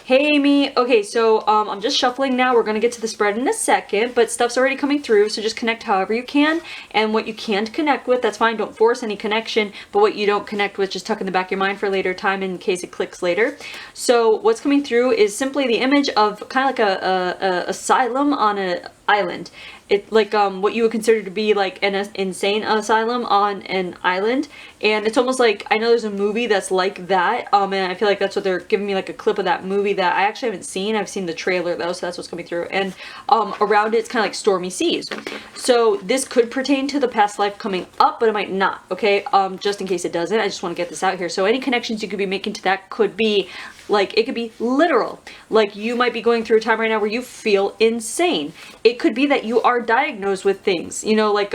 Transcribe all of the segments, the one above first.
Hey Amy, okay, so I'm just shuffling now. We're gonna get to the spread in a second, but stuff's already coming through, so just connect however you can. And what you can't connect with, that's fine, don't force any connection, but what you don't connect with, just tuck in the back of your mind for a later time in case it clicks later. So what's coming through is simply the image of kind of like a asylum on an island. It like what you would consider to be like an insane asylum on an island, and it's almost like, I know there's a movie that's like that, and I feel like that's what they're giving me, like a clip of that movie that I actually haven't seen. I've seen the trailer though, so that's what's coming through. And around it, it's kind of like stormy seas. So this could pertain to the past life coming up, but it might not. Okay, just in case it doesn't, I just want to get this out here. So any connections you could be making to that could be like, it could be literal. Like you might be going through a time right now where you feel insane. It could be that you are diagnosed with things, you know, like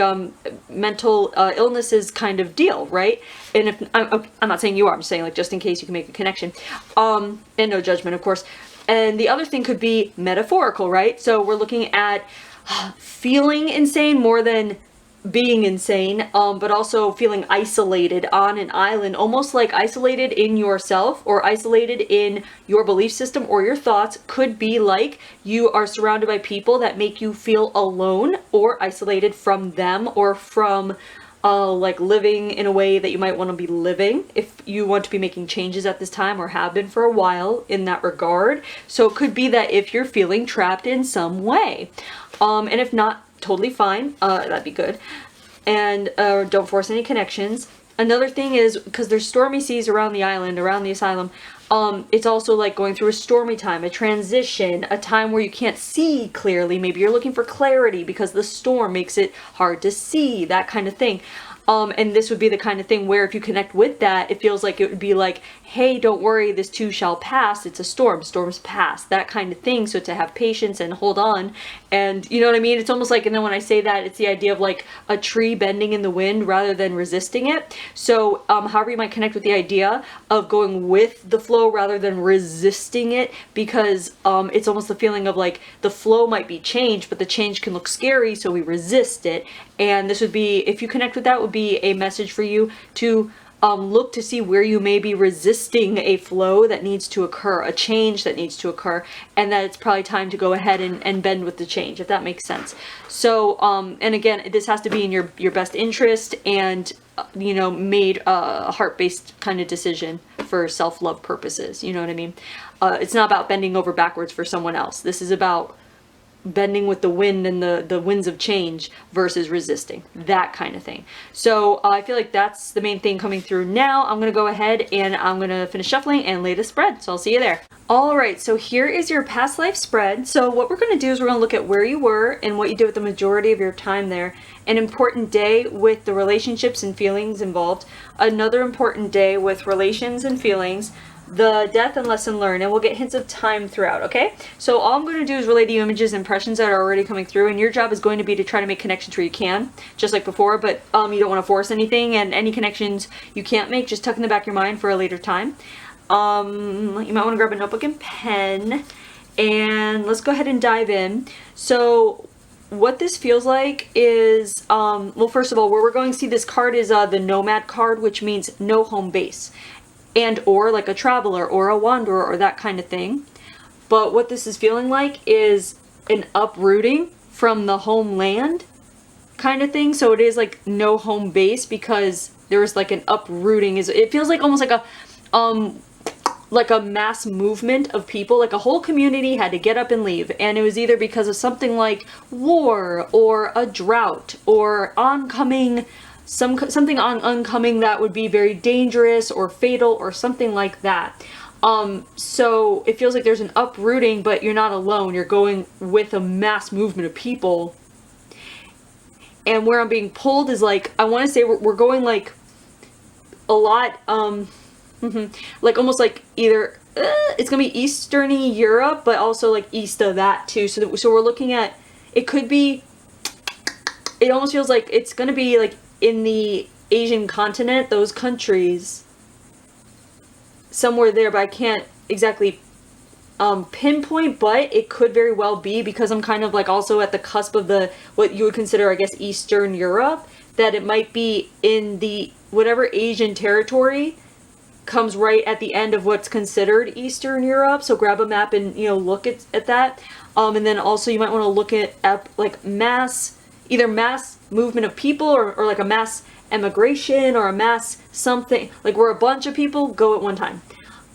mental illnesses kind of deal, right? And if I'm not saying you are, I'm just saying, like, just in case you can make a connection, and no judgment, of course. And the other thing could be metaphorical, right? So we're looking at feeling insane more than being insane, but also feeling isolated on an island, almost like isolated in yourself or isolated in your belief system or your thoughts. Could be like you are surrounded by people that make you feel alone or isolated from them, or from like living in a way that you might want to be living if you want to be making changes at this time, or have been for a while in that regard. So it could be that if you're feeling trapped in some way, and if not, totally fine, that'd be good. And don't force any connections. Another thing is, because there's stormy seas around the island, around the asylum, it's also like going through a stormy time, a transition, a time where you can't see clearly. Maybe you're looking for clarity because the storm makes it hard to see, that kind of thing. And this would be the kind of thing where if you connect with that, it feels like it would be like, hey, don't worry, this too shall pass. It's a storm. Storms pass. That kind of thing. So to have patience and hold on. And you know what I mean? It's almost like, and then when I say that, it's the idea of like a tree bending in the wind rather than resisting it. So however you might connect with the idea of going with the flow rather than resisting it, because it's almost the feeling of like the flow might be changed, but the change can look scary, so we resist it. And this would be, if you connect with that, would be a message for you to look to see where you may be resisting a flow that needs to occur, a change that needs to occur, and that it's probably time to go ahead and bend with the change, if that makes sense. So, and again, this has to be in your best interest, and you know, made a heart-based kind of decision for self-love purposes. You know what I mean? It's not about bending over backwards for someone else. This is about bending with the wind and the winds of change versus resisting, that kind of thing. So I feel like that's the main thing coming through now. I'm gonna go ahead and I'm gonna finish shuffling and lay the spread, so I'll see you there. All right, so here is your past life spread. So what we're gonna do is we're gonna look at where you were and what you did with the majority of your time there. An important day with the relationships and feelings involved. Another important day with relations and feelings. The death and lesson learned, and we'll get hints of time throughout, okay? So all I'm going to do is relay the images and impressions that are already coming through, and your job is going to be to try to make connections where you can, just like before, but you don't want to force anything, and any connections you can't make, just tuck in the back of your mind for a later time. You might want to grab a notebook and pen, and let's go ahead and dive in. So what this feels like is, well, first of all, where we're going to see this card is the Nomad card, which means no home base, and or like a traveler or a wanderer or that kind of thing. But what this is feeling like is an uprooting from the homeland kind of thing. So it is like no home base, because there's like an uprooting. It feels like almost like a mass movement of people, like a whole community had to get up and leave, and it was either because of something like war or a drought or oncoming something oncoming that would be very dangerous or fatal or something like that. So it feels like there's an uprooting, but you're not alone. You're going with a mass movement of people. And where I'm being pulled is like, I want to say we're going like a lot, like almost like either it's gonna be Easterny Europe, but also like east of that too. So we're looking at, it could be, it almost feels like it's gonna be like in the Asian continent, those countries, somewhere there, but I can't exactly pinpoint, but it could very well be, because I'm kind of like also at the cusp of the, what you would consider, I guess, Eastern Europe, that it might be in the whatever Asian territory comes right at the end of what's considered Eastern Europe. So grab a map and, you know, look at that. And then also you might want to look at like either mass movement of people or like a mass emigration or a mass something, like where a bunch of people go at one time.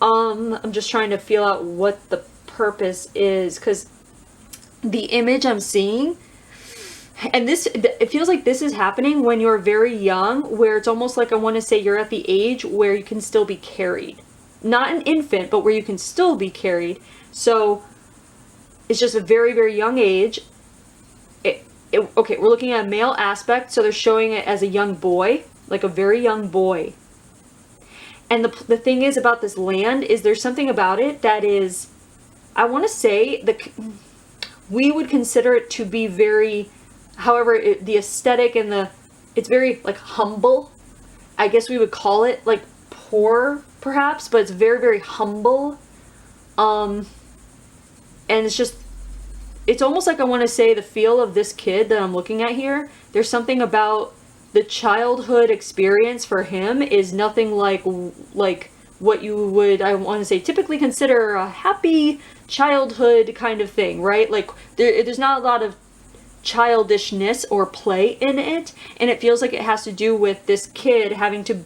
I'm just trying to feel out what the purpose is, because the image I'm seeing, and it feels like this is happening when you're very young, where it's almost like, I want to say you're at the age where you can still be carried. Not an infant, but where you can still be carried. So it's just a very, very young age. Okay, we're looking at a male aspect, so they're showing it as a young boy, like a very young boy. And the thing is about this land is there's something about it that is, I want to say, we would consider it to be very, however, the aesthetic and it's very like humble. I guess we would call it like poor perhaps, but it's very, very humble. And it's almost like, I want to say, the feel of this kid that I'm looking at here, there's something about the childhood experience for him is nothing like what you would, I want to say, typically consider a happy childhood kind of thing, right? Like there's not a lot of childishness or play in it, and it feels like it has to do with this kid having to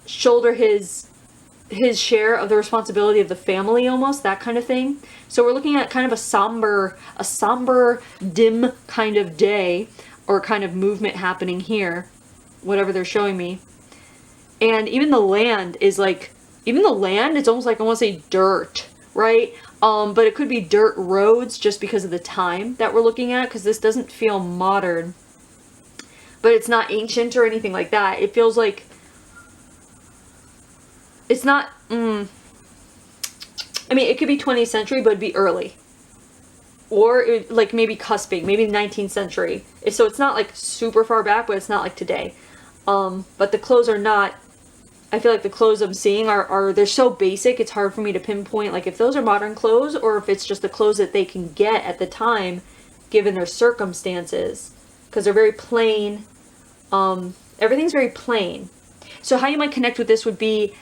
shoulder his share of the responsibility of the family, almost that kind of thing. So we're looking at kind of a somber, dim kind of day or kind of movement happening here, whatever they're showing me. And even the land is like, it's almost like, I want to say dirt, right? But it could be dirt roads just because of the time that we're looking at, because this doesn't feel modern, but it's not ancient or anything like that. It feels like it's not, I mean, it could be 20th century, but it'd be early. Or like maybe cusping, maybe 19th century. So it's not like super far back, but it's not like today. But the clothes are not, I feel like the clothes I'm seeing they're so basic, it's hard for me to pinpoint like if those are modern clothes or if it's just the clothes that they can get at the time, given their circumstances. Because they're very plain. Everything's very plain. So how you might connect with this would be,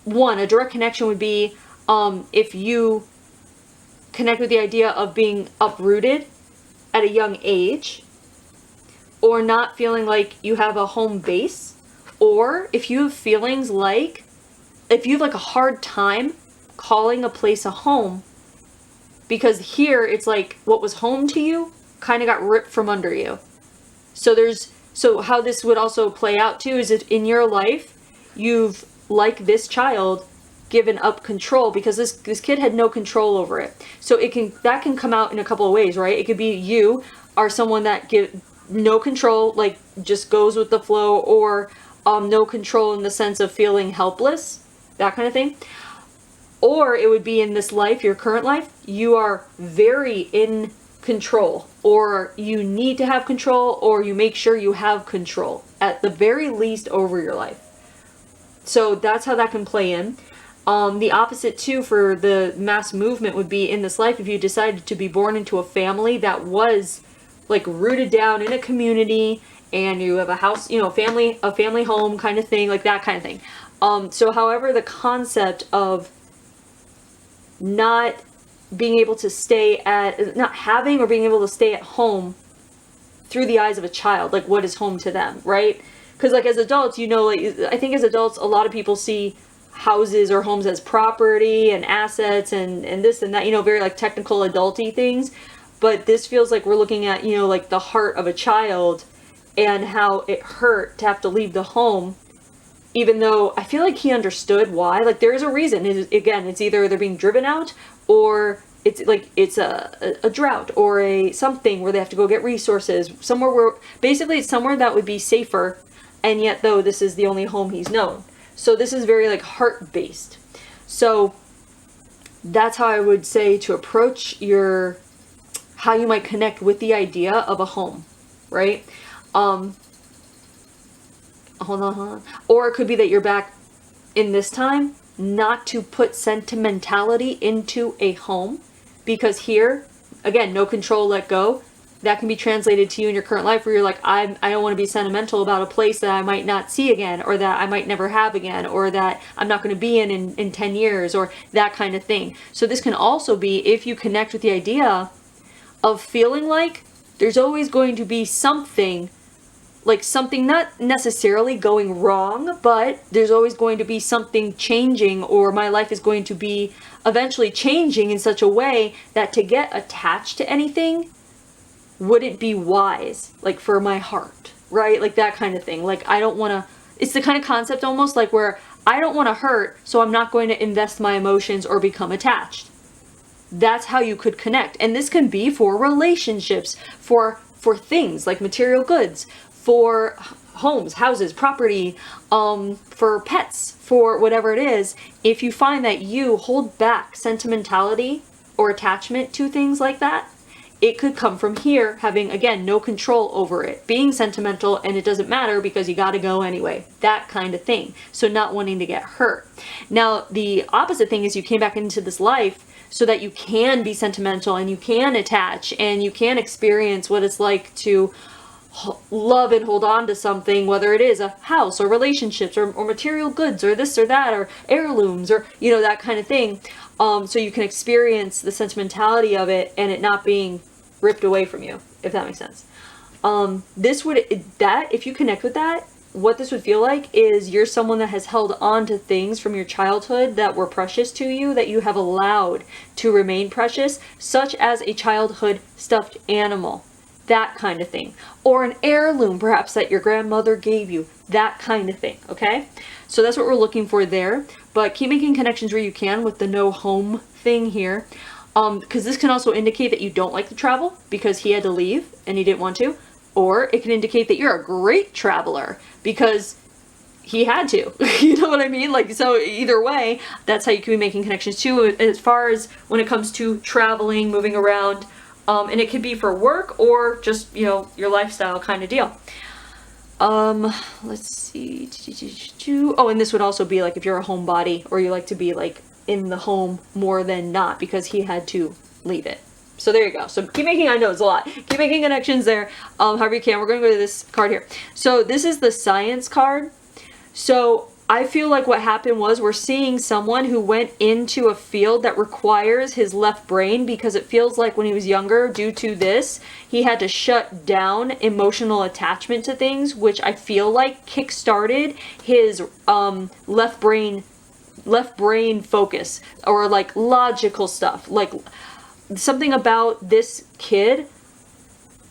a direct connection would be if you connect with the idea of being uprooted at a young age, or not feeling like you have a home base, or if you have feelings like, if you have like a hard time calling a place a home, because here it's like what was home to you kind of got ripped from under you. So how this would also play out too is if in your life you've, like this child, given up control, because this kid had no control over it. So that can come out in a couple of ways, right? It could be you are someone that give no control, like just goes with the flow, or no control in the sense of feeling helpless, that kind of thing. Or it would be in this life, your current life, you are very in control, or you need to have control, or you make sure you have control at the very least over your life. So that's how that can play in. The opposite too for the mass movement would be in this life, if you decided to be born into a family that was like rooted down in a community, and you have a house, a family home kind of thing, like that kind of thing. So however, the concept of not being able to not having or being able to stay at home through the eyes of a child, like what is home to them, right? Because like as adults, I think as adults, a lot of people see houses or homes as property and assets and this and that, very like technical adulty things. But this feels like we're looking at, like the heart of a child and how it hurt to have to leave the home, even though I feel like he understood why. Like there is a reason. It's either they're being driven out, or it's like it's a drought or a something where they have to go get resources somewhere where basically it's somewhere that would be safer. And yet though this is the only home he's known. So this is very like heart based. So that's how I would say to approach how you might connect with the idea of a home, right? Hold on. Or it could be that you're back in this time not to put sentimentality into a home, because here, again, no control, let go. that can be translated to you in your current life where you're like, I don't want to be sentimental about a place that I might not see again, or that I might never have again, or that I'm not going to be in 10 years, or that kind of thing. So this can also be if you connect with the idea of feeling like there's always going to be something, like something not necessarily going wrong, but there's always going to be something changing, or my life is going to be eventually changing in such a way that to get attached to anything wouldn't be wise, like for my heart, right? Like that kind of thing. Like I don't want to, it's the kind of concept almost like where I don't want to hurt, so I'm not going to invest my emotions or become attached. That's how you could connect. And this can be for relationships, for things like material goods, for homes, houses, property, for pets, for whatever it is. If you find that you hold back sentimentality or attachment to things like that, it could come from here, having, again, no control over it, being sentimental, and it doesn't matter because you got to go anyway, that kind of thing. So not wanting to get hurt. Now, the opposite thing is you came back into this life so that you can be sentimental and you can attach and you can experience what it's like to love and hold on to something, whether it is a house or relationships or material goods or this or that or heirlooms or, you know, that kind of thing. So you can experience the sentimentality of it and it not being ripped away from you, if that makes sense. If you connect with that, what this would feel like is you're someone that has held on to things from your childhood that were precious to you, that you have allowed to remain precious, such as a childhood stuffed animal, that kind of thing, or an heirloom perhaps that your grandmother gave you, that kind of thing. Okay, so that's what we're looking for there. But keep making connections where you can with the no home thing here, because this can also indicate that you don't like to travel because he had to leave and he didn't want to, or it can indicate that you're a great traveler because he had to. You know what I mean? Like, so either way, that's how you can be making connections too, as far as when it comes to traveling, moving around, and it could be for work or just, you know, your lifestyle kind of deal. Let's see. Oh, and this would also be like if you're a homebody or you like to be like in the home more than not because he had to leave it. So there you go. So keep making, I know it's a lot. Keep making connections there, however you can. We're going to go to this card here. So this is the science card. So I feel like what happened was we're seeing someone who went into a field that requires his left brain, because it feels like when he was younger, due to this, he had to shut down emotional attachment to things, which I feel like kick-started his left brain focus, or like logical stuff. Like something about this kid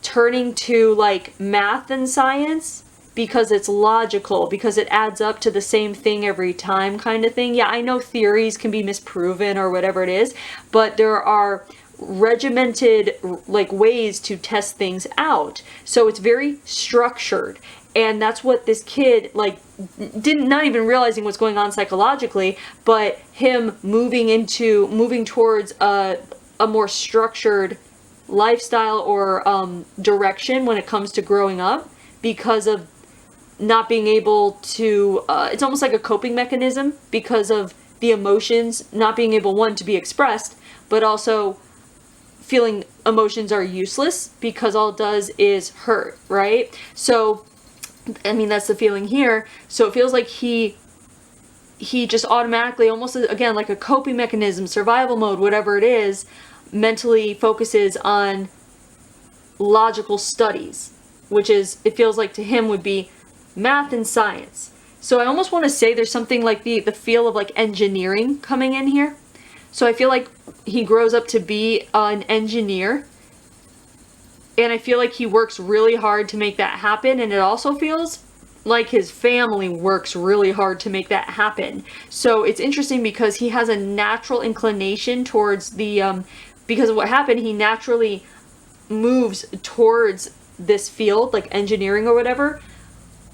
turning to like math and science because it's logical, because it adds up to the same thing every time kind of thing. Yeah, I know theories can be misproven or whatever it is, but there are regimented like ways to test things out. So it's very structured. And that's what this kid like not even realizing what's going on psychologically, but him moving towards a more structured lifestyle or direction when it comes to growing up, because of not being able to, it's almost like a coping mechanism because of the emotions not being able, one, to be expressed, but also feeling emotions are useless because all it does is hurt, right? So, I mean, that's the feeling here. So it feels like he just automatically, almost again, like a coping mechanism, survival mode, whatever it is, mentally focuses on logical studies, which is, it feels like to him would be math and science. So I almost want to say there's something like the feel of like engineering coming in here. So I feel like he grows up to be an engineer, and I feel like he works really hard to make that happen, and it also feels like his family works really hard to make that happen. So it's interesting because he has a natural inclination towards the because of what happened, he naturally moves towards this field, like engineering or whatever.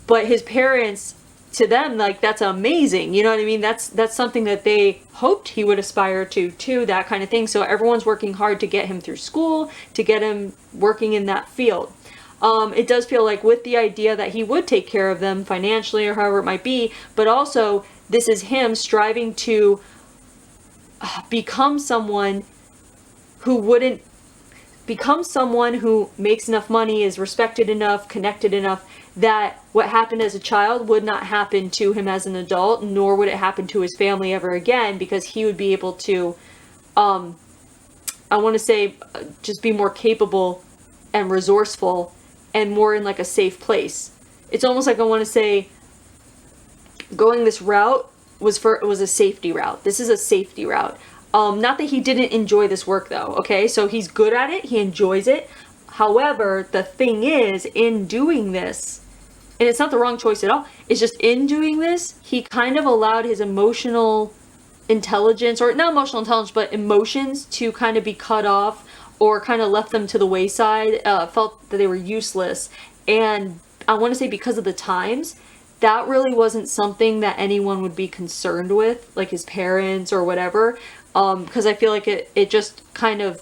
But his parents, to them, like, that's amazing. You know what I mean? That's something that they hoped he would aspire to, too, that kind of thing. So everyone's working hard to get him through school, to get him working in that field. It does feel like with the idea that he would take care of them financially or however it might be, but also this is him striving to become someone who wouldn't, become someone who makes enough money, is respected enough, connected enough, that what happened as a child would not happen to him as an adult, nor would it happen to his family ever again, because he would be able to, I want to say, just be more capable and resourceful and more in like a safe place. It's almost like, I want to say, going this route was a safety route. This is a safety route. Not that he didn't enjoy this work though, okay? So he's good at it, he enjoys it. However, the thing is, in doing this, and it's not the wrong choice at all, it's just in doing this, he kind of allowed his emotional intelligence, or not emotional intelligence, but emotions to kind of be cut off, or kind of left them to the wayside, felt that they were useless. And I want to say, because of the times, that really wasn't something that anyone would be concerned with, like his parents or whatever, because I feel like it just kind of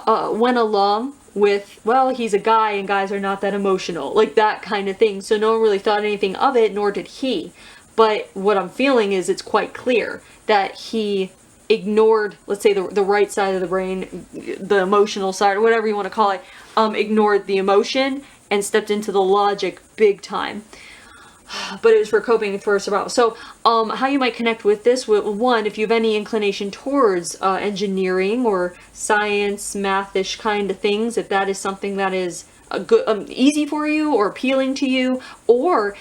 went along with, well, he's a guy and guys are not that emotional, like that kind of thing. So no one really thought anything of it, nor did he. But what I'm feeling is, it's quite clear that he ignored, let's say, the right side of the brain, the emotional side, or whatever you want to call it, ignored the emotion and stepped into the logic big time. But it was for coping, for survival. So how you might connect with this, one, if you have any inclination towards engineering or science, mathish kind of things, if that is something that is good, easy for you or appealing to you, or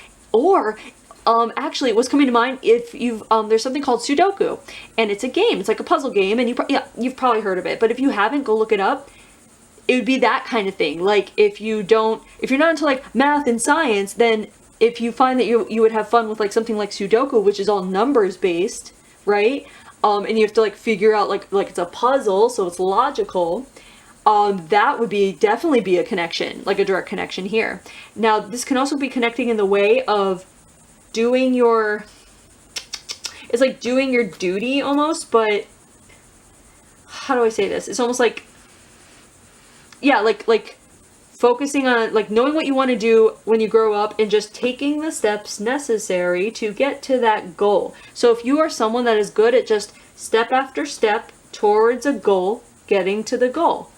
actually, what's coming to mind, if you've there's something called Sudoku, and it's a game. It's like a puzzle game, and you've probably heard of it. But if you haven't, go look it up. It would be that kind of thing. Like, if you're not into like math and science, then if you find that you would have fun with like something like Sudoku, which is all numbers based, right? And you have to like figure out like it's a puzzle, so it's logical. That would definitely be a connection, like a direct connection here. Now, this can also be connecting in the way of doing your, it's like doing your duty almost, but how do I say this? It's almost like, yeah, like focusing on, like, knowing what you want to do when you grow up and just taking the steps necessary to get to that goal. So if you are someone that is good at just step after step towards a goal, getting to the goal,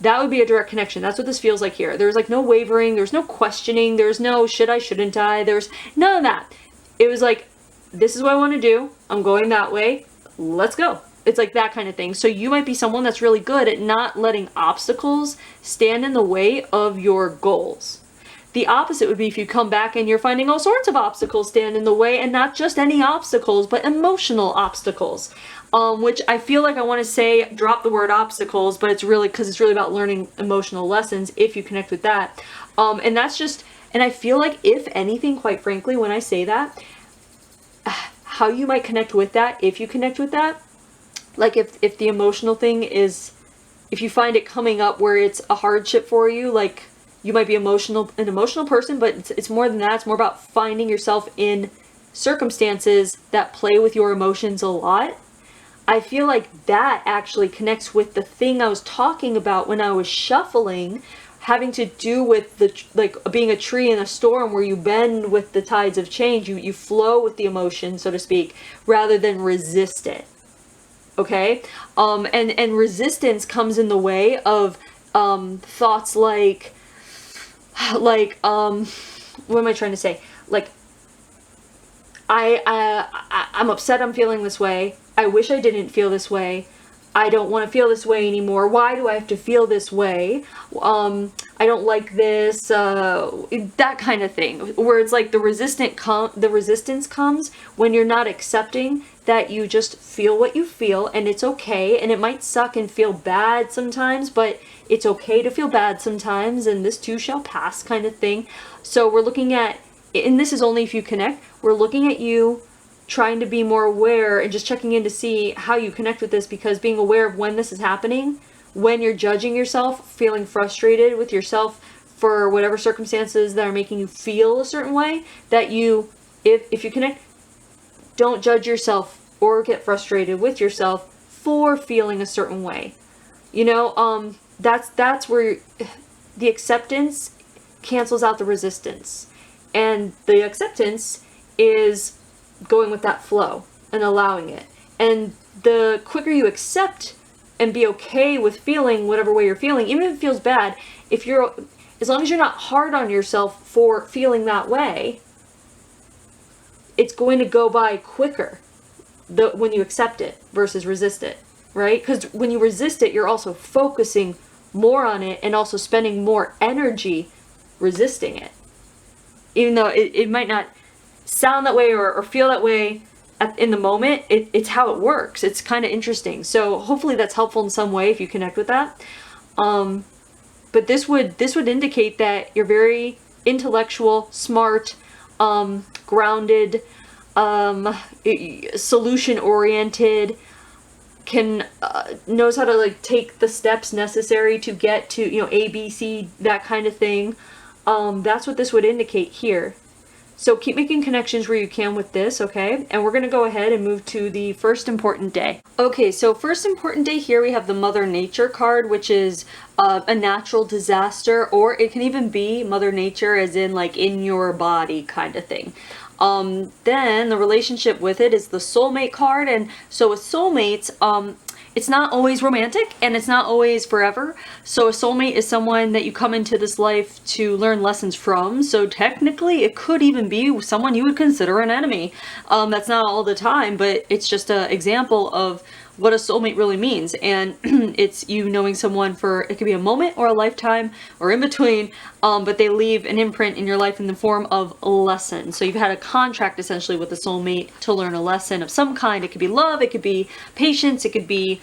that would be a direct connection. That's what this feels like here. There's like no wavering, there's no questioning, there's no should I, shouldn't I, there's none of that. It was like, this is what I want to do, I'm going that way, let's go. It's like that kind of thing. So you might be someone that's really good at not letting obstacles stand in the way of your goals. The opposite would be if you come back and you're finding all sorts of obstacles stand in the way, and not just any obstacles, but emotional obstacles. Which I feel like I want to say, drop the word obstacles, but it's really, because it's really about learning emotional lessons if you connect with that. And that's just, and I feel like, if anything, quite frankly, when I say that, how you might connect with that, if you connect with that, like if the emotional thing is, if you find it coming up where it's a hardship for you, like you might be an emotional person, but it's more than that. It's more about finding yourself in circumstances that play with your emotions a lot. I feel like that actually connects with the thing I was talking about when I was shuffling, having to do with like being a tree in a storm where you bend with the tides of change. You flow with the emotion, so to speak, rather than resist it. Okay? And resistance comes in the way of thoughts like what am I trying to say? Like, I'm upset I'm feeling this way. I wish I didn't feel this way. I don't want to feel this way anymore. Why do I have to feel this way? I don't like this, that kind of thing. Where it's like the resistance comes when you're not accepting that you just feel what you feel, and it's okay, and it might suck and feel bad sometimes, but it's okay to feel bad sometimes, and this too shall pass kind of thing. So we're looking at, and this is only if you connect, we're looking at you trying to be more aware and just checking in to see how you connect with this, because being aware of when this is happening, when you're judging yourself, feeling frustrated with yourself for whatever circumstances that are making you feel a certain way, that you, if you connect, don't judge yourself or get frustrated with yourself for feeling a certain way. You know, that's where the acceptance cancels out the resistance. And the acceptance is going with that flow and allowing it. And the quicker you accept and be okay with feeling whatever way you're feeling, even if it feels bad. As long as you're not hard on yourself for feeling that way, it's going to go by quicker when you accept it versus resist it, right? Because when you resist it, you're also focusing more on it and also spending more energy resisting it. Even though it might not sound that way or feel that way in the moment, it's how it works. It's kind of interesting. So hopefully that's helpful in some way if you connect with that. But this would indicate that you're very intellectual, smart, grounded, solution oriented, knows how to like take the steps necessary to get to, you know, A, B, C, that kind of thing. That's what this would indicate here. So keep making connections where you can with this, okay? And we're going to go ahead and move to the first important day. Okay, so first important day here we have the Mother Nature card, which is a natural disaster, or it can even be Mother Nature as in like in your body kind of thing. Then the relationship with it is the soulmate card. And so with soulmates, it's not always romantic and it's not always forever. So a soulmate is someone that you come into this life to learn lessons from. So technically it could even be someone you would consider an enemy. That's not all the time, but it's just an example of what a soulmate really means. And it's you knowing someone for, it could be a moment or a lifetime or in between, but they leave an imprint in your life in the form of a lesson. So you've had a contract essentially with a soulmate to learn a lesson of some kind. It could be love, it could be patience, it could be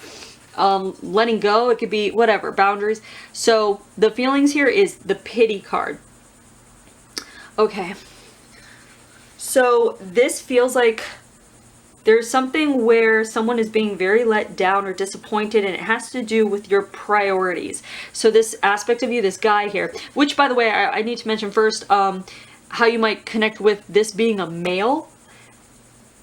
letting go, it could be whatever, boundaries. So the feelings here is the pity card. Okay. So this feels like there's something where someone is being very let down or disappointed, and it has to do with your priorities. So this aspect of you, this guy here, which by the way, I need to mention first, how you might connect with this being a male.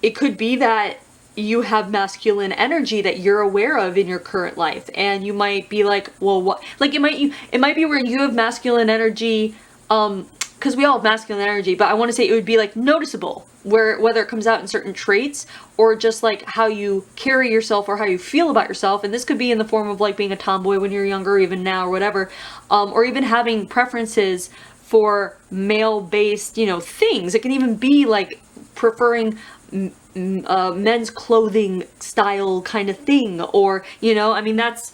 It could be that you have masculine energy that you're aware of in your current life, and you might be like, well, what? Like it might be where you have masculine energy, because we all have masculine energy, but I want to say it would be like noticeable, whether it comes out in certain traits or just like how you carry yourself or how you feel about yourself. And this could be in the form of like being a tomboy when you're younger, or even now or whatever, or even having preferences for male-based, you know, things. It can even be like preferring men's clothing style kind of thing, or, you know, I mean, that's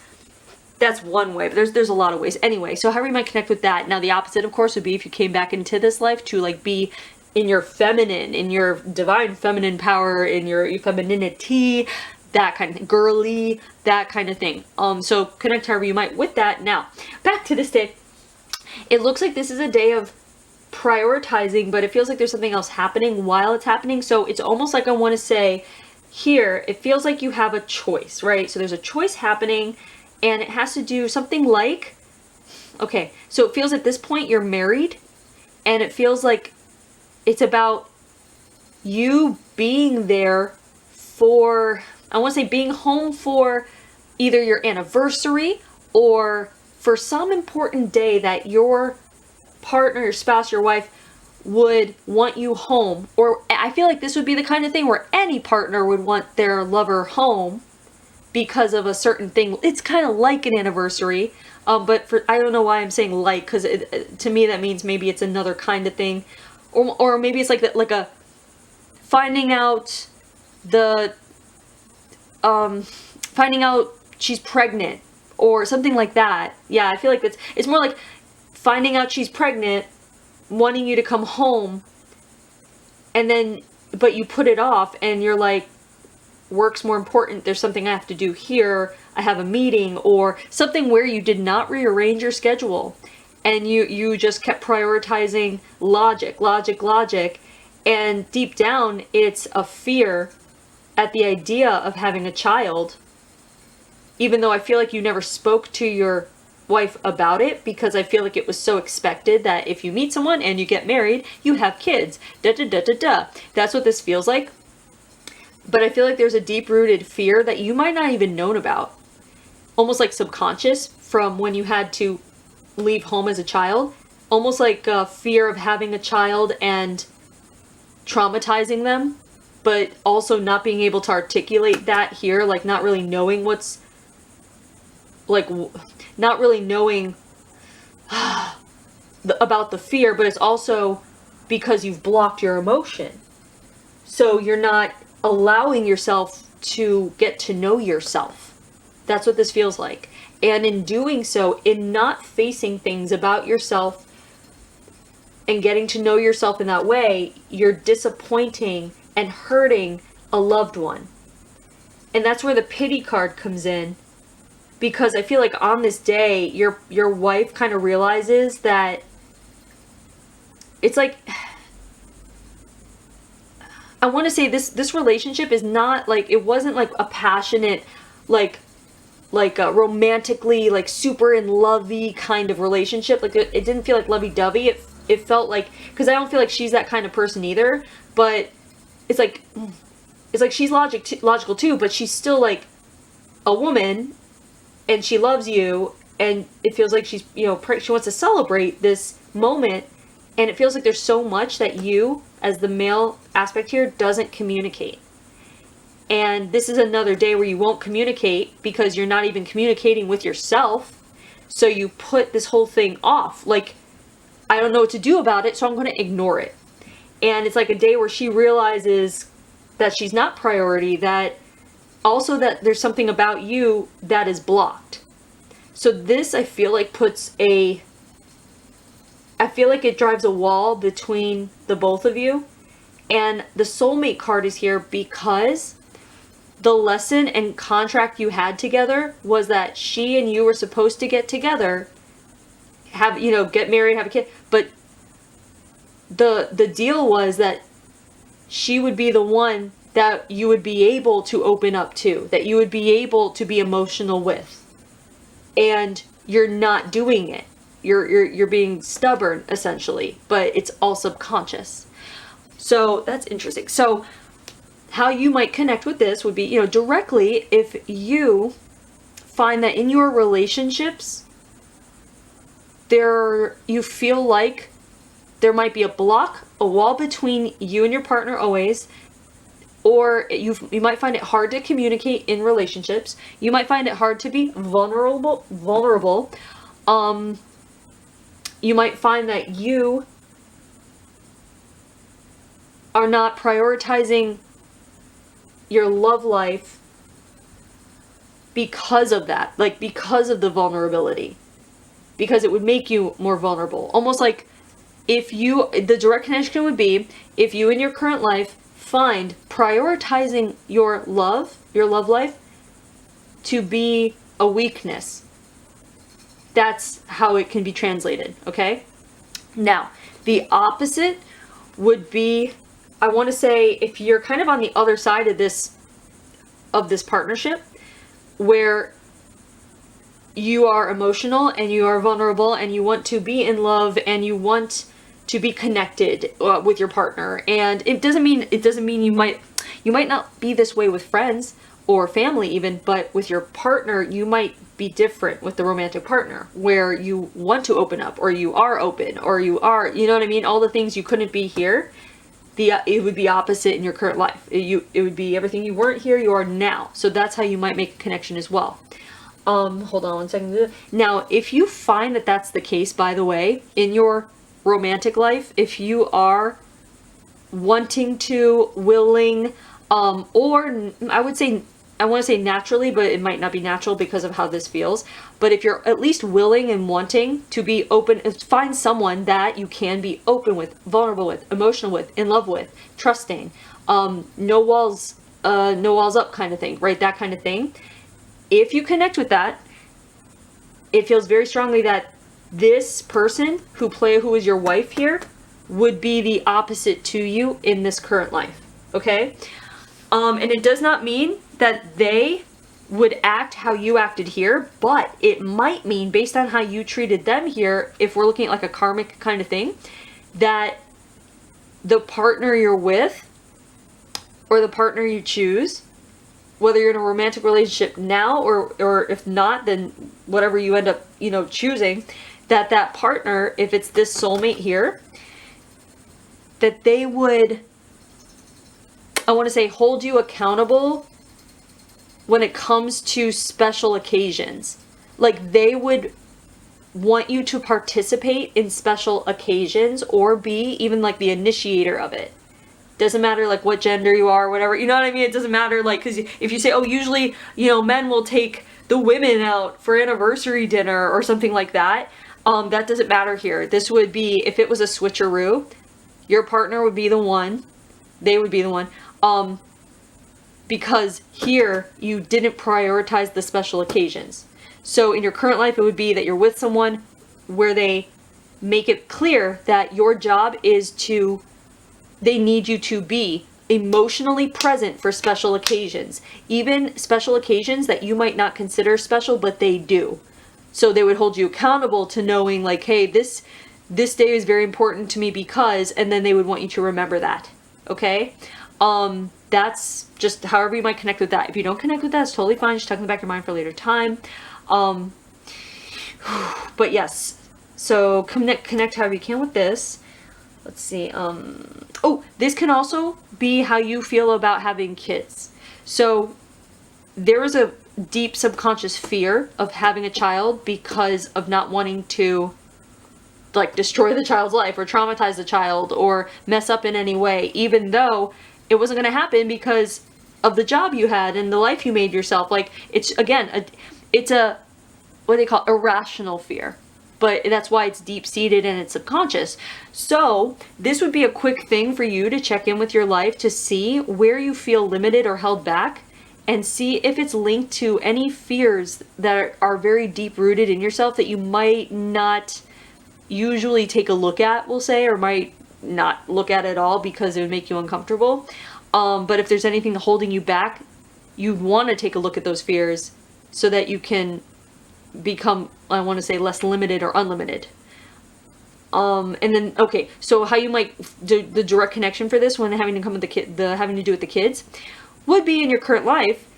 one way, but there's a lot of ways. Anyway, so however you might connect with that. Now the opposite, of course, would be if you came back into this life to like be in your feminine, in your divine feminine power, in your femininity, that kind of thing, girly, that kind of thing. So connect however you might with that. Now, back to this day. It looks like this is a day of prioritizing, but it feels like there's something else happening while it's happening. So it's almost like I want to say here, it feels like you have a choice, right? So there's a choice happening, and it has to do something like, okay, so it feels at this point you're married, and it feels like it's about you being there for, I want to say being home for either your anniversary or for some important day that your partner, your spouse, your wife would want you home. Or I feel like this would be the kind of thing where any partner would want their lover home because of a certain thing. It's kind of like an anniversary, but I don't know why I'm saying like, because to me that means maybe it's another kind of thing, or maybe it's like that, like a finding out she's pregnant or something like that. Yeah, I feel like it's more like finding out she's pregnant, wanting you to come home, and then but you put it off, and you're like, work's more important, there's something I have to do here, I have a meeting, or something where you did not rearrange your schedule, and you just kept prioritizing logic, and deep down it's a fear at the idea of having a child, even though I feel like you never spoke to your wife about it, because I feel like it was so expected that if you meet someone and you get married, you have kids, That's what this feels like. But I feel like there's a deep-rooted fear that you might not even known about, almost like subconscious from when you had to leave home as a child, almost like a fear of having a child and traumatizing them, but also not being able to articulate that here, like not really knowing what's like, not really knowing about the fear, but it's also because you've blocked your emotion. So you're not allowing yourself to get to know yourself. That's what this feels like. And in doing so, in not facing things about yourself and getting to know yourself in that way, you're disappointing and hurting a loved one. And that's where the pity card comes in, because I feel like on this day, your wife kind of realizes that it's like, I want to say this relationship is not like, it wasn't like a passionate, like romantically, like super in lovey kind of relationship. Like it didn't feel like lovey-dovey. It felt like, because I don't feel like she's that kind of person either, but it's like she's logical too, but she's still like a woman, and she loves you, and it feels like she's, you know, she wants to celebrate this moment, and it feels like there's so much that you, as the male aspect here, doesn't communicate. And this is another day where you won't communicate because you're not even communicating with yourself. So you put this whole thing off. Like, I don't know what to do about it, so I'm going to ignore it. And it's like a day where she realizes that she's not priority, that also that there's something about you that is blocked. So this, I feel like, I feel like it drives a wall between the both of you. And the soulmate card is here because the lesson and contract you had together was that she and you were supposed to get together, have, you know, get married, have a kid, but the deal was that she would be the one that you would be able to open up to, that you would be able to be emotional with. And you're not doing it. You're being stubborn, essentially, but it's all subconscious. So that's interesting. So how you might connect with this would be, you know, directly, if you find that in your relationships, you feel like there might be a block, a wall between you and your partner always, or you might find it hard to communicate in relationships. You might find it hard to be vulnerable. You might find that you are not prioritizing your love life because of that, like because of the vulnerability, because it would make you more vulnerable. Almost like the direct connection would be if you in your current life find prioritizing your love life to be a weakness. That's how it can be translated, okay? Now, the opposite would be, I want to say, if you're kind of on the other side of this partnership, where you are emotional and you are vulnerable and you want to be in love and you want to be connected with your partner, and it doesn't mean you might not be this way with friends or family even, but with your partner you might be different with the romantic partner, where you want to open up, or you are open, or you are, you know what I mean, all the things you couldn't be here. It would be opposite in your current life. It would be everything you weren't here, you are now. So that's how you might make a connection as well. Hold on one second. Now, if you find that that's the case, by the way, in your romantic life, if you are wanting to, willing, or I want to say naturally, but it might not be natural because of how this feels. But if you're at least willing and wanting to be open, find someone that you can be open with, vulnerable with, emotional with, in love with, trusting, no walls up kind of thing, right? That kind of thing. If you connect with that, it feels very strongly that this person who is your wife here would be the opposite to you in this current life, okay? And it does not mean that they would act how you acted here, but it might mean, based on how you treated them here, if we're looking at like a karmic kind of thing, that the partner you're with or the partner you choose, whether you're in a romantic relationship now or if not, then whatever you end up, you know, choosing, that partner, if it's this soulmate here, that they would, I want to say, hold you accountable when it comes to special occasions. like they would want you to participate in special occasions or be even like the initiator of it. Doesn't matter like what gender you are or whatever, you know what I mean? It doesn't matter, like, because if you say, oh, usually, you know, men will take the women out for anniversary dinner or something like that, that doesn't matter here. This would be, if it was a switcheroo, your partner would be the one, they would be the one, because here you didn't prioritize the special occasions. So in your current life, it would be that you're with someone where they make it clear that your job is to, they need you to be emotionally present for special occasions, even special occasions that you might not consider special, but they do. So they would hold you accountable to knowing like, hey, this day is very important to me because, and then they would want you to remember that. Okay? That's just however you might connect with that. If you don't connect with that, it's totally fine. Just tuck in the back of your mind for a later time. But yes, so connect however you can with this. Let's see. Oh, this can also be how you feel about having kids. So there is a deep subconscious fear of having a child because of not wanting to like destroy the child's life or traumatize the child or mess up in any way, even though it wasn't going to happen because of the job you had and the life you made yourself. Like, it's, again, it's a, what they call irrational fear. But that's why it's deep-seated and it's subconscious. So this would be a quick thing for you to check in with your life to see where you feel limited or held back and see if it's linked to any fears that are very deep-rooted in yourself that you might not usually take a look at, we'll say, or might not look at all because it would make you uncomfortable. But if there's anything holding you back, you want to take a look at those fears so that you can become, I want to say, less limited or unlimited. And then, okay, so how you might do the direct connection for this when having to come with having to do with the kids would be in your current life.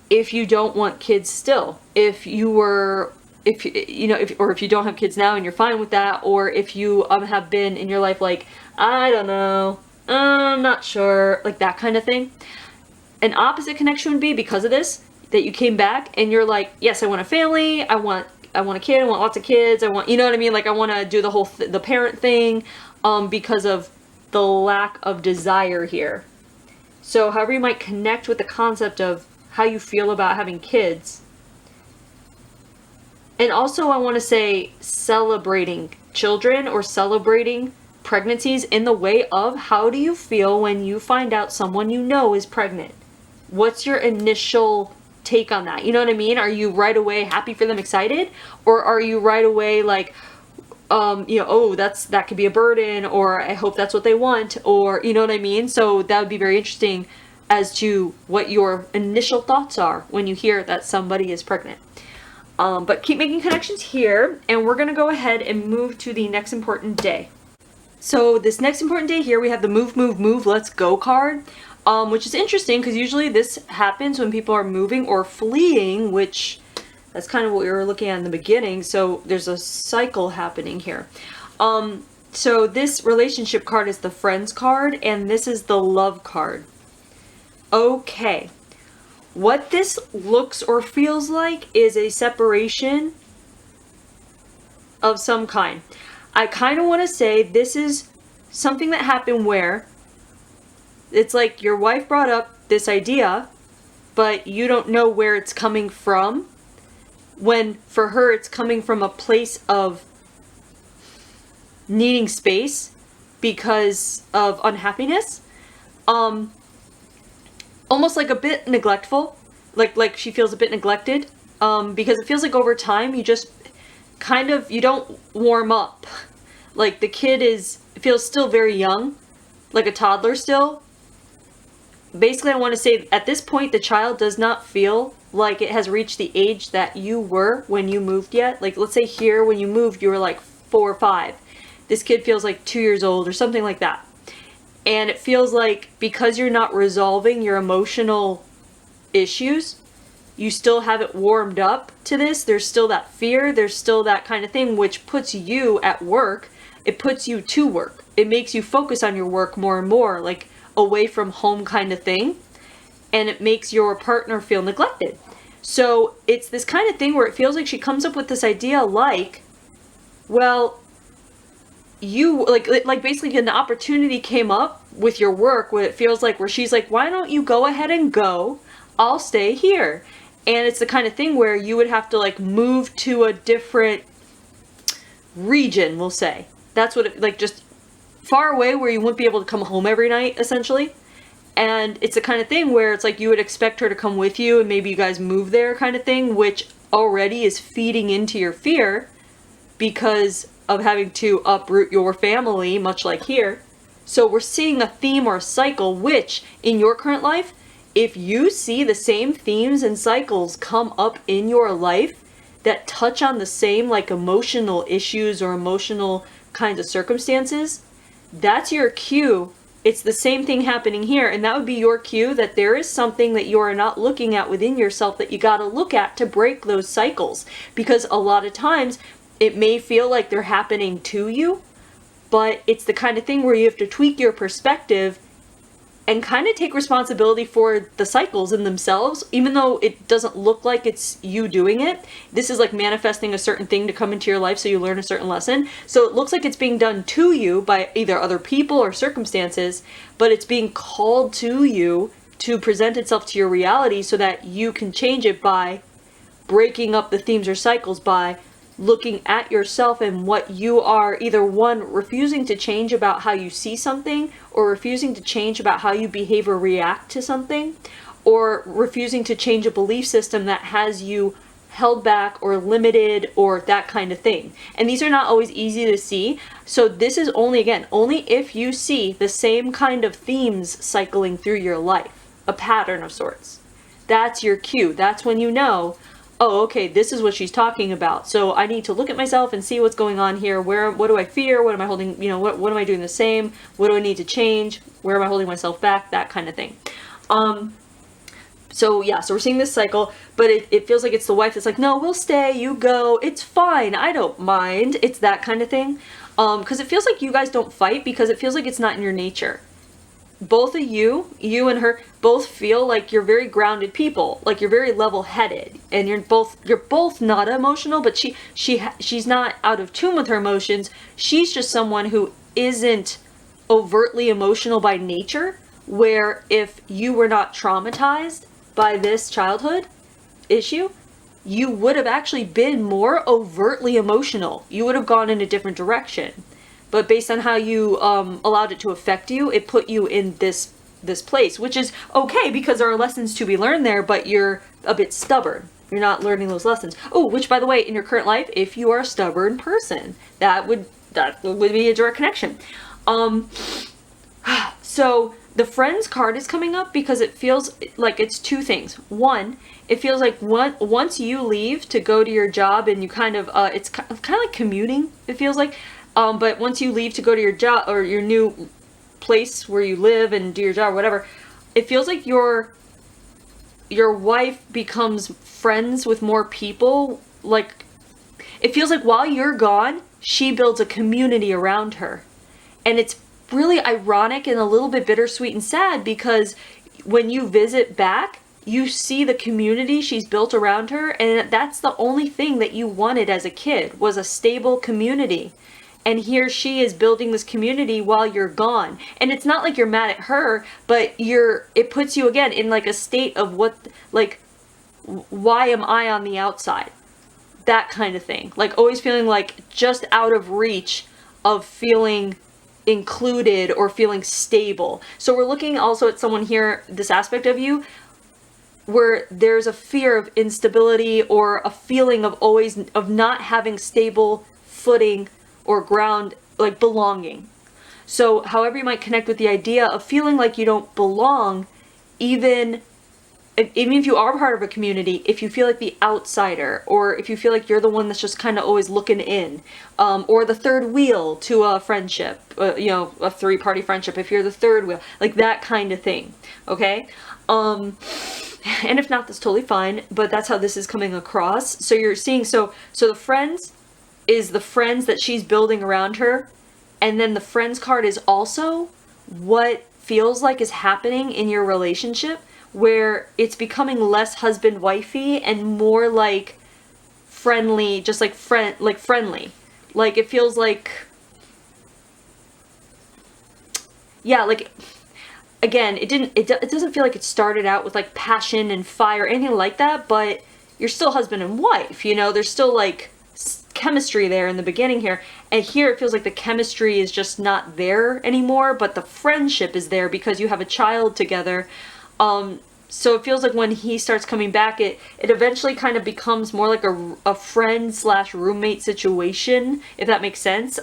If you don't want kids still, if you don't have kids now and you're fine with that, or if you have been in your life like, I don't know, I'm not sure, like that kind of thing. An opposite connection would be because of this, that you came back and you're like, yes, I want a family, I want a kid, I want lots of kids, I want, you know what I mean? Like I want to do the whole, the parent thing, because of the lack of desire here. So however you might connect with the concept of how you feel about having kids. And also I want to say celebrating children or celebrating pregnancies in the way of how do you feel when you find out someone you know is pregnant? What's your initial take on that? You know what I mean? Are you right away happy for them, excited? Or are you right away like, oh, that could be a burden, or I hope that's what they want, or you know what I mean? So that would be very interesting as to what your initial thoughts are when you hear that somebody is pregnant. But keep making connections here, and we're going to go ahead and move to the next important day. So this next important day here, we have the move, move, move, let's go card, which is interesting because usually this happens when people are moving or fleeing, which that's kind of what we were looking at in the beginning. So there's a cycle happening here. So this relationship card is the friends card, and this is the love card. Okay. What this looks or feels like is a separation of some kind. I kind of want to say this is something that happened where it's like your wife brought up this idea, but you don't know where it's coming from, when for her it's coming from a place of needing space because of unhappiness. Almost like a bit neglectful, like she feels a bit neglected, because it feels like over time you just kind of, you don't warm up. Like the kid feels still very young, like a toddler still. Basically, I want to say at this point the child does not feel like it has reached the age that you were when you moved yet. Like let's say here when you moved you were like 4 or 5. This kid feels like 2 years old or something like that. And it feels like because you're not resolving your emotional issues, you still haven't warmed up to this. There's still that fear. There's still that kind of thing, which puts you at work. It puts you to work. It makes you focus on your work more and more, like away from home kind of thing. And it makes your partner feel neglected. So it's this kind of thing where it feels like she comes up with this idea like, well, you like basically an opportunity came up with your work where it feels like, where she's like, why don't you go ahead and go? I'll stay here. And it's the kind of thing where you would have to like move to a different region, we'll say. That's what it, like, just far away where you wouldn't be able to come home every night, essentially. And it's the kind of thing where it's like you would expect her to come with you and maybe you guys move there kind of thing, which already is feeding into your fear because of having to uproot your family, much like here. So we're seeing a theme or a cycle, which in your current life, if you see the same themes and cycles come up in your life that touch on the same like emotional issues or emotional kinds of circumstances, that's your cue. It's the same thing happening here, and that would be your cue that there is something that you are not looking at within yourself that you got to look at to break those cycles. Because a lot of times it may feel like they're happening to you, but it's the kind of thing where you have to tweak your perspective and kind of take responsibility for the cycles in themselves, even though it doesn't look like it's you doing it. This is like manifesting a certain thing to come into your life so you learn a certain lesson. So it looks like it's being done to you by either other people or circumstances, but it's being called to you to present itself to your reality so that you can change it by breaking up the themes or cycles, by looking at yourself and what you are, either one, refusing to change about how you see something, or refusing to change about how you behave or react to something, or refusing to change a belief system that has you held back or limited or that kind of thing. And these are not always easy to see. So this is only, again, only if you see the same kind of themes cycling through your life, a pattern of sorts. That's your cue. That's when you know, oh, okay, this is what she's talking about. So I need to look at myself and see what's going on here. What do I fear? What am I holding? What am I doing the same? What do I need to change? Where am I holding myself back? That kind of thing. So yeah, so we're seeing this cycle, but it feels like it's the wife that's like, no, we'll stay, you go, it's fine, I don't mind. It's that kind of thing. Because it feels like you guys don't fight because it feels like it's not in your nature. Both of you and her, both feel like you're very grounded people, like you're very level-headed, and you're both not emotional, but she's not out of tune with her emotions. She's just someone who isn't overtly emotional by nature, where if you were not traumatized by this childhood issue, you would have actually been more overtly emotional. You would have gone in a different direction. But based on how you allowed it to affect you, it put you in this place, which is okay because there are lessons to be learned there, but you're a bit stubborn. You're not learning those lessons. Oh, which by the way, in your current life, if you are a stubborn person, that would be a direct connection. So the Friends card is coming up because it feels like it's two things. One, it feels like once you leave to go to your job and you kind of, it's kind of like commuting, it feels like. But once you leave to go to your job or your new place where you live and do your job or whatever, it feels like your wife becomes friends with more people. Like, it feels like while you're gone, she builds a community around her. And it's really ironic and a little bit bittersweet and sad because when you visit back, you see the community she's built around her, and that's the only thing that you wanted as a kid, was a stable community. And here she is building this community while you're gone. And it's not like you're mad at her, but it puts you again in like a state of why am I on the outside? That kind of thing. Like always feeling like just out of reach of feeling included or feeling stable. So we're looking also at someone here, this aspect of you, where there's a fear of instability or a feeling of not having stable footing or ground, like belonging. So however you might connect with the idea of feeling like you don't belong, even if you are part of a community, if you feel like the outsider, or if you feel like you're the one that's just kind of always looking in, or the third wheel to a friendship, a three-party friendship, if you're the third wheel, like that kind of thing, okay? And if not, that's totally fine, but that's how this is coming across. So you're seeing, so the friends is the friends that she's building around her, and then the Friends card is also what feels like is happening in your relationship, where it's becoming less husband wifey and more like friendly, just like friendly. Like it feels like, yeah, like again, it doesn't feel like it started out with like passion and fire, anything like that, but you're still husband and wife, you know, there's still like chemistry there in the beginning here. And here it feels like the chemistry is just not there anymore, but the friendship is there because you have a child together. So it feels like when he starts coming back, it eventually kind of becomes more like a friend slash roommate situation, if that makes sense.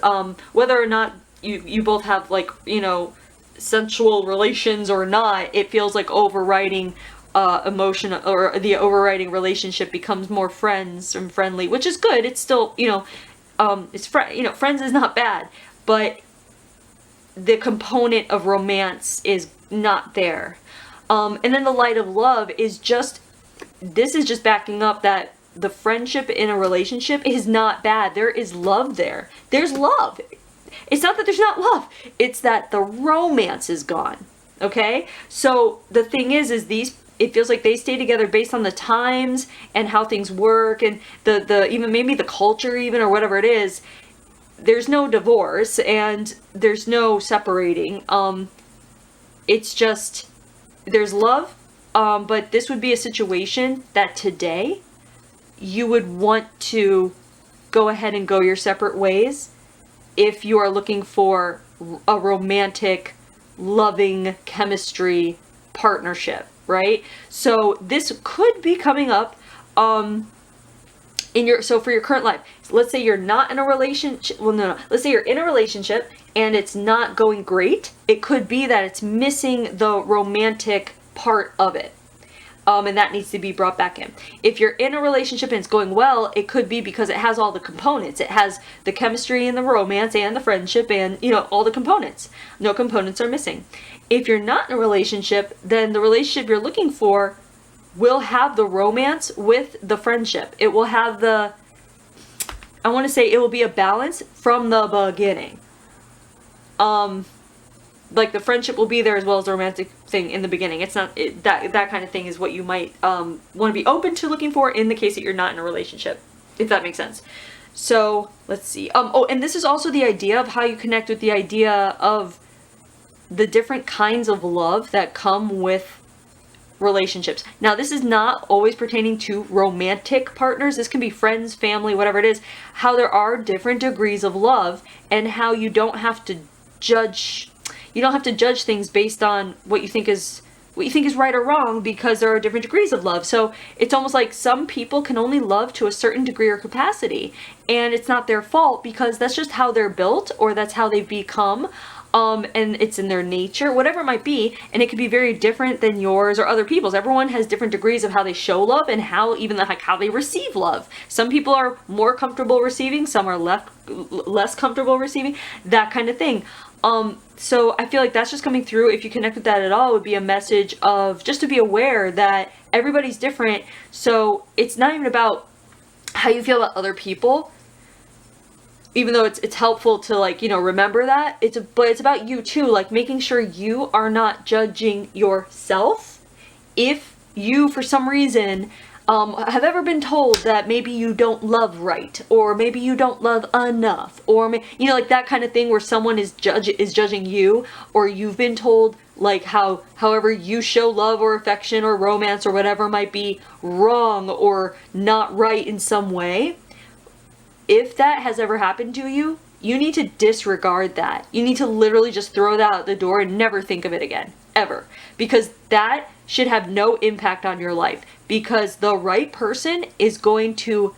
Whether or not you both have like, you know, sensual relations or not, it feels like overriding emotion, or the overriding relationship becomes more friends and friendly, which is good. It's still, you know, friends is not bad, but the component of romance is not there. And then the light of love is just, this is just backing up that the friendship in a relationship is not bad. There is love there. There's love. It's not that there's not love. It's that the romance is gone. Okay? So the thing is it feels like they stay together based on the times and how things work and the even maybe the culture even, or whatever it is. There's no divorce and there's no separating. It's just, there's love, but this would be a situation that today you would want to go ahead and go your separate ways if you are looking for a romantic, loving chemistry partnership, right? So this could be coming up so for your current life. So let's say you're not in a relationship, let's say you're in a relationship and it's not going great. It could be that it's missing the romantic part of it. And that needs to be brought back in. If you're in a relationship and it's going well, it could be because it has all the components. It has the chemistry and the romance and the friendship and, you know, all the components. No components are missing. If you're not in a relationship, then the relationship you're looking for will have the romance with the friendship. It will have I want to say it will be a balance from the beginning. Like the friendship will be there as well as the romantic thing in the beginning. It's not that kind of thing is what you might want to be open to looking for in the case that you're not in a relationship, if that makes sense. So let's see. Oh, and this is also the idea of how you connect with the idea of the different kinds of love that come with relationships. Now, this is not always pertaining to romantic partners. This can be friends, family, whatever it is. How there are different degrees of love and how you don't have to judge. You don't have to judge things based on what you think is right or wrong, because there are different degrees of love. So it's almost like some people can only love to a certain degree or capacity, and it's not their fault because that's just how they're built, or that's how they've become. And it's in their nature, whatever it might be, and it could be very different than yours or other people's. Everyone has different degrees of how they show love and how they receive love. Some people are more comfortable receiving, some are less comfortable receiving, that kind of thing. So I feel like that's just coming through. If you connect with that at all, it would be a message of just to be aware that everybody's different. So it's not even about how you feel about other people, even though it's helpful to, like, you know, remember that. But it's about you too, like making sure you are not judging yourself. If you, for some reason, have ever been told that maybe you don't love right, or maybe you don't love enough, or, you know, like that kind of thing where someone is judging you, or you've been told like however you show love or affection or romance or whatever might be wrong or not right in some way. If that has ever happened to you, you need to disregard that. You need to literally just throw that out the door and never think of it again, ever. Because that should have no impact on your life. Because the right person is going to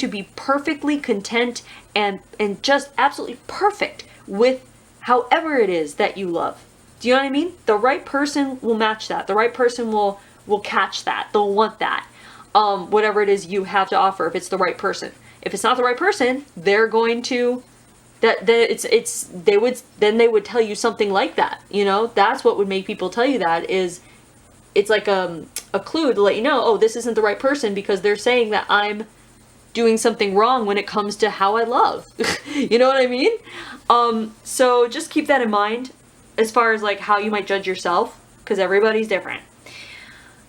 be perfectly content and just absolutely perfect with however it is that you love. Do you know what I mean? The right person will match that. The right person will catch that. They'll want that. Whatever it is you have to offer, if it's the right person. If it's not the right person, they're going to they would tell you something like that. You know, that's what would make people tell you that. Is it's like a clue to let you know, oh, this isn't the right person, because they're saying that I'm doing something wrong when it comes to how I love. You know what I mean? So just keep that in mind. as far as like how you might judge yourself, because everybody's different.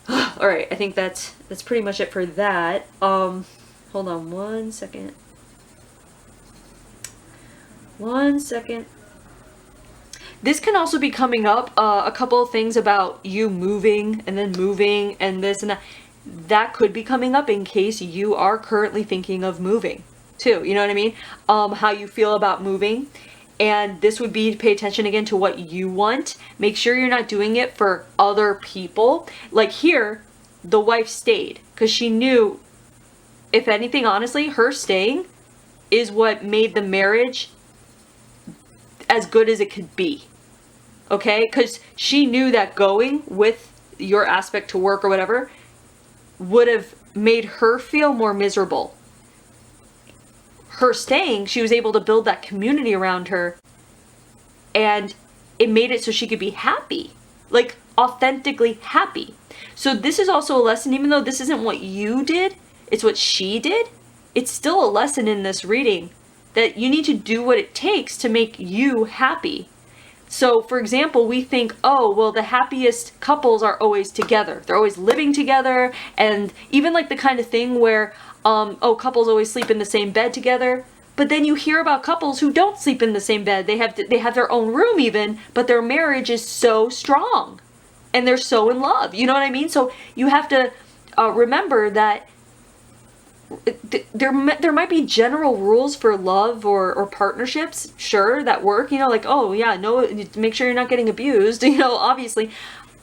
All right, I think that's pretty much it for that. Hold on one second. One second. This can also be coming up, a couple of things about you moving and then moving and this and that. That could be coming up in case you are currently thinking of moving too. You know what I mean? How you feel about moving. And this would be to pay attention again to what you want. Make sure you're not doing it for other people. Like here, the wife stayed because she knew, if anything, honestly, her staying is what made the marriage as good as it could be. Okay? Because she knew that going with your aspect to work or whatever would have made her feel more miserable. Her staying, she was able to build that community around her, and it made it so she could be happy, like authentically happy. So this is also a lesson, even though this isn't what you did, it's what she did. It's still a lesson in this reading that you need to do what it takes to make you happy. So for example, we think, oh, well, the happiest couples are always together. They're always living together. And even like the kind of thing where, oh, couples always sleep in the same bed together. But then you hear about couples who don't sleep in the same bed. They have their own room even, but their marriage is so strong and they're so in love. You know what I mean? So you have to remember that there might be general rules for love or partnerships, sure, that work, you know, like, oh yeah, no, make sure you're not getting abused, you know, obviously.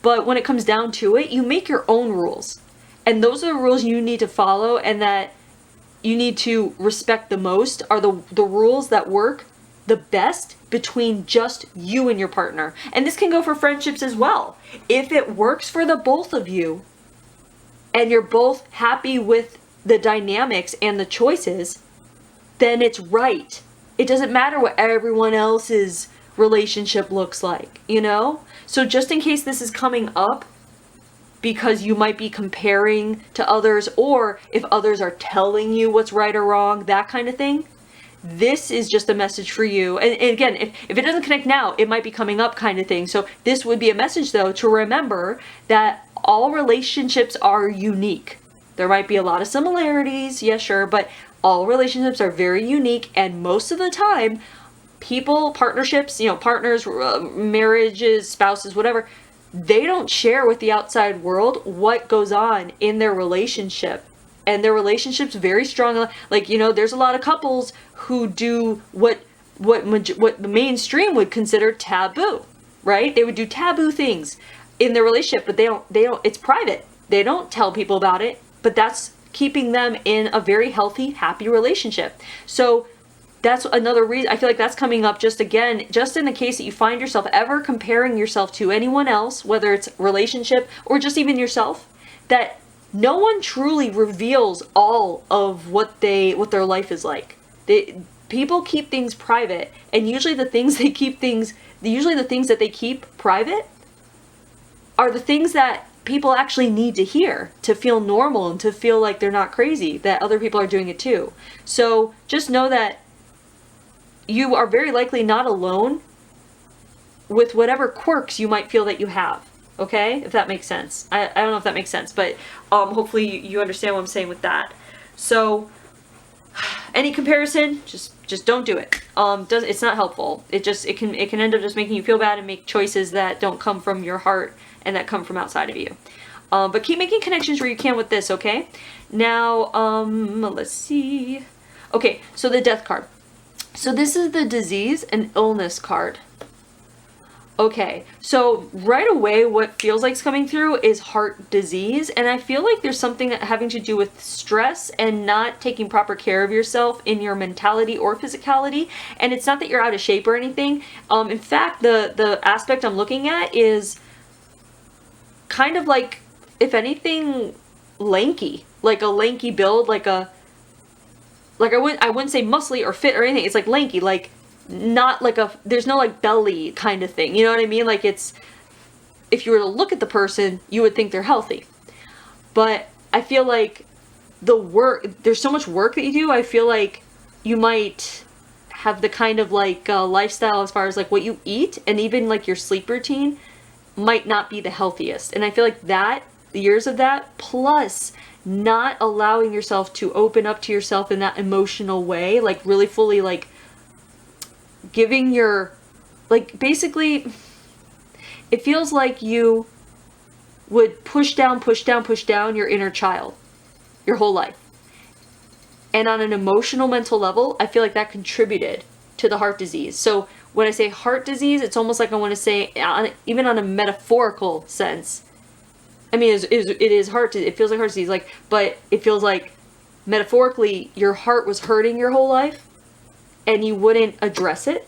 But when it comes down to it, you make your own rules. And those are the rules you need to follow and that you need to respect the most are the rules that work the best between just you and your partner. And this can go for friendships as well. If it works for the both of you and you're both happy with the dynamics and the choices, then it's right. It doesn't matter what everyone else's relationship looks like, you know? So just in case this is coming up because you might be comparing to others, or if others are telling you what's right or wrong, that kind of thing, this is just a message for you. And again, if it doesn't connect now, it might be coming up kind of thing. So this would be a message though to remember that all relationships are unique. There might be a lot of similarities, yeah, sure, but all relationships are very unique, and most of the time, people, partnerships, you know, partners, marriages, spouses, whatever, they don't share with the outside world what goes on in their relationship. And their relationship's very strong. Like, you know, there's a lot of couples who do what the mainstream would consider taboo, right? They would do taboo things in their relationship, but they don't, it's private. They don't tell people about it. But that's keeping them in a very healthy, happy relationship. So that's another reason. I feel like that's coming up just again, just in the case that you find yourself ever comparing yourself to anyone else, whether it's relationship or just even yourself, that no one truly reveals all of what their life is like. People keep things private, and usually the things that they keep private are the things that people actually need to hear to feel normal and to feel like they're not crazy, that other people are doing it too. So just know that you are very likely not alone with whatever quirks you might feel that you have. Okay? If that makes sense. I don't know if that makes sense, but hopefully you understand what I'm saying with that. So any comparison, just don't do it. It's not helpful. It can end up just making you feel bad and make choices that don't come from your heart and that come from outside of you. But keep making connections where you can with this, okay? Now, let's see. Okay, so the death card. So this is the disease and illness card. Okay, so right away what feels like is coming through is heart disease, and I feel like there's something having to do with stress and not taking proper care of yourself in your mentality or physicality. And it's not that you're out of shape or anything. In fact, the aspect I'm looking at is kind of like, if anything, lanky, like a lanky build, like I wouldn't say muscly or fit or anything. It's like lanky, like not like there's no like belly kind of thing. You know what I mean? Like it's, if you were to look at the person, you would think they're healthy. But I feel like there's so much work that you do. I feel like you might have the kind of like lifestyle as far as like what you eat and even like your sleep routine might not be the healthiest. And I feel like that, years of that, plus not allowing yourself to open up to yourself in that emotional way, like really fully like giving your, like basically it feels like you would push down your inner child your whole life. And on an emotional, mental level, I feel like that contributed to the heart disease. So when I say heart disease, it's almost like I want to say, even on a metaphorical sense, I mean, it is heart disease. It feels like heart disease, like, but it feels like metaphorically your heart was hurting your whole life and you wouldn't address it.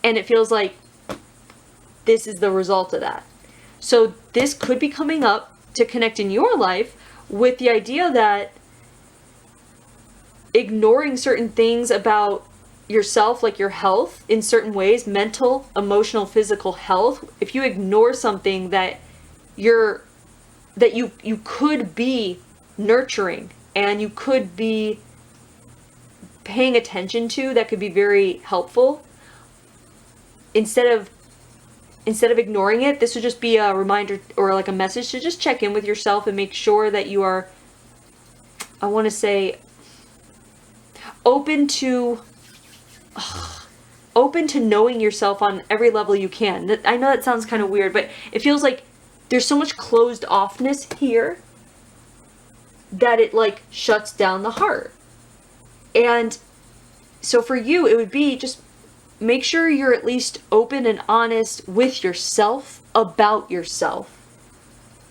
And it feels like this is the result of that. So this could be coming up to connect in your life with the idea that ignoring certain things about yourself, like your health in certain ways, mental, emotional, physical health, if you ignore something that you could be nurturing and you could be paying attention to, that could be very helpful, instead of ignoring it, this would just be a reminder or like a message to just check in with yourself and make sure that you are, I want to say, open to knowing yourself on every level you can. I know that sounds kind of weird, but it feels like there's so much closed offness here that it like shuts down the heart. And so for you, it would be just make sure you're at least open and honest with yourself about yourself,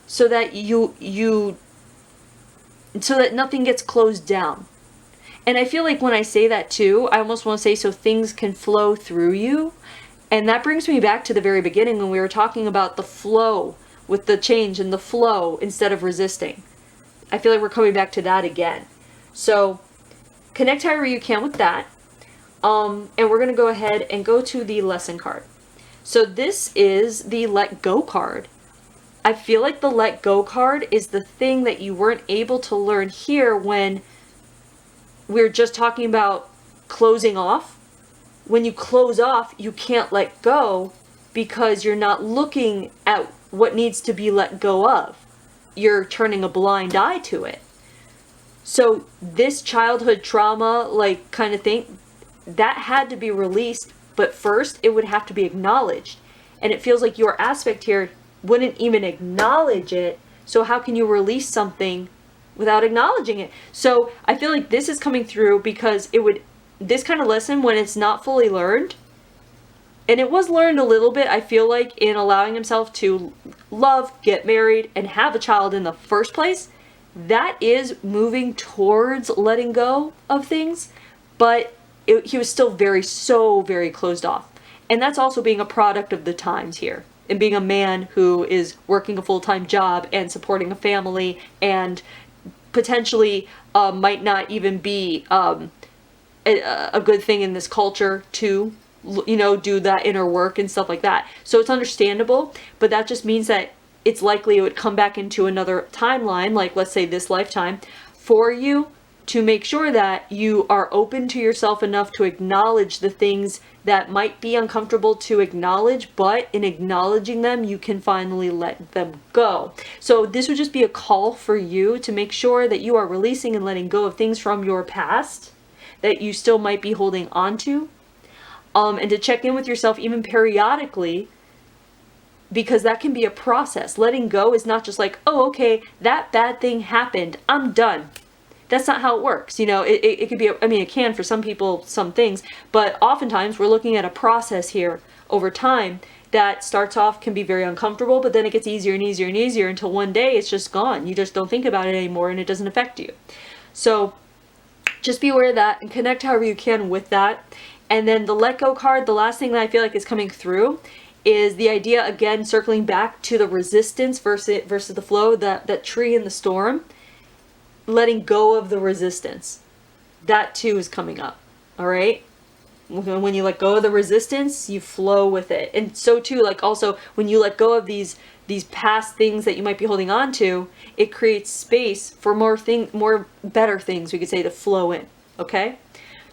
so that so that nothing gets closed down. And I feel like when I say that too, I almost want to say so things can flow through you. And that brings me back to the very beginning when we were talking about the flow with the change and the flow instead of resisting. I feel like we're coming back to that again. So connect however you can with that. And we're going to go ahead and go to the lesson card. So this is the let go card. I feel like the let go card is the thing that you weren't able to learn here when we're just talking about closing off. When you close off, you can't let go because you're not looking at what needs to be let go of. You're turning a blind eye to it. So this childhood trauma, like kind of thing, that had to be released, but first it would have to be acknowledged. And it feels like your aspect here wouldn't even acknowledge it. So how can you release something without acknowledging it? So I feel like this is coming through because this kind of lesson, when it's not fully learned, and it was learned a little bit, I feel like, in allowing himself to love, get married, and have a child in the first place, that is moving towards letting go of things, but he was still very closed off. And that's also being a product of the times here, and being a man who is working a full-time job and supporting a family, and potentially might not even be a good thing in this culture to, do that inner work and stuff like that. So it's understandable, but that just means that it's likely it would come back into another timeline, like let's say this lifetime, for you to make sure that you are open to yourself enough to acknowledge the things that might be uncomfortable to acknowledge, but in acknowledging them, you can finally let them go. So this would just be a call for you to make sure that you are releasing and letting go of things from your past that you still might be holding on to, and to check in with yourself even periodically, because that can be a process. Letting go is not just like, oh, okay, that bad thing happened, I'm done. That's not how it works. It could be, it can for some people, some things, but oftentimes we're looking at a process here over time that starts off, can be very uncomfortable, but then it gets easier and easier and easier until one day it's just gone. You just don't think about it anymore and it doesn't affect you. So just be aware of that and connect however you can with that. And then the let go card, the last thing that I feel like is coming through is the idea, again, circling back to the resistance versus the flow, that tree in the storm. Letting go of the resistance. That too is coming up. All right. When you let go of the resistance, you flow with it. And so too, like also when you let go of these past things that you might be holding on to, it creates space for more better things, we could say, to flow in. Okay.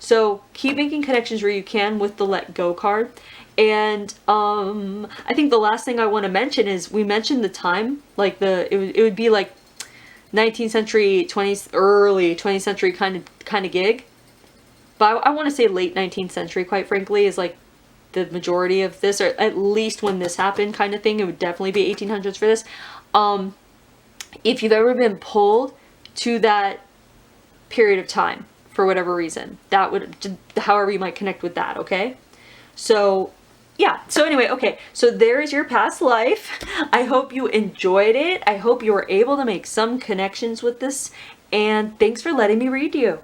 So keep making connections where you can with the let go card. And I think the last thing I want to mention is we mentioned the time, like it would be like 19th century, 20th, early 20th century kind of gig. But I want to say late 19th century, quite frankly, is like the majority of this, or at least when this happened kind of thing. It would definitely be 1800s for this. If you've ever been pulled to that period of time for whatever reason, that would, however you might connect with that, okay? So yeah, so anyway, okay, so there is your past life. I hope you enjoyed it. I hope you were able to make some connections with this, and thanks for letting me read you.